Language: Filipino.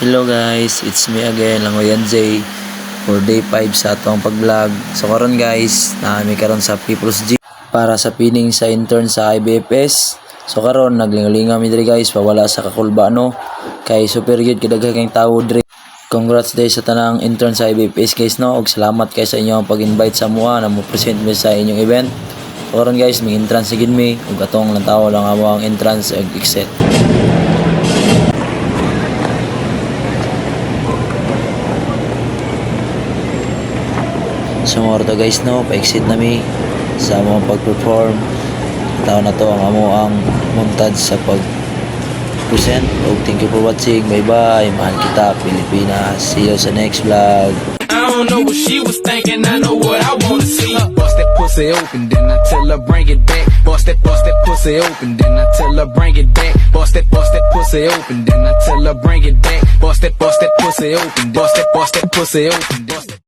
Hello guys, it's me again, Langoyan J for day 5 sa atong pag-vlog. So karon guys, naami karon sa People's Gym para sa pining sa intern sa IBFS. So karon naglingalinga mi diri guys, pawala sa Kakulbano kay super good kidaghang tawo diri. Congrats day sa tanang intern sa IBFS guys no, ug salamat kay sa inyo pag-invite sa mua na mo present mi sa inyong event. So karon guys, may entrance sigid mi ug atong lang tawo lang amo ang entrance ug exit. So mga to guys no, pa-exit na mi sa among pag-perform. Tao na to ang amo ang montage sa pag-present. Og thank you for watching. Bye bye. Mahal kita Pilipinas. See you sa next vlog. I don't know what she was thinking, I know what I wanna see. Bust that pussy open, then I tell her bring it back. Bust that pussy open, then I tell her bring it back. Bust that pussy open, then I tell her bring it back. Bust that pussy open, bust that pussy open.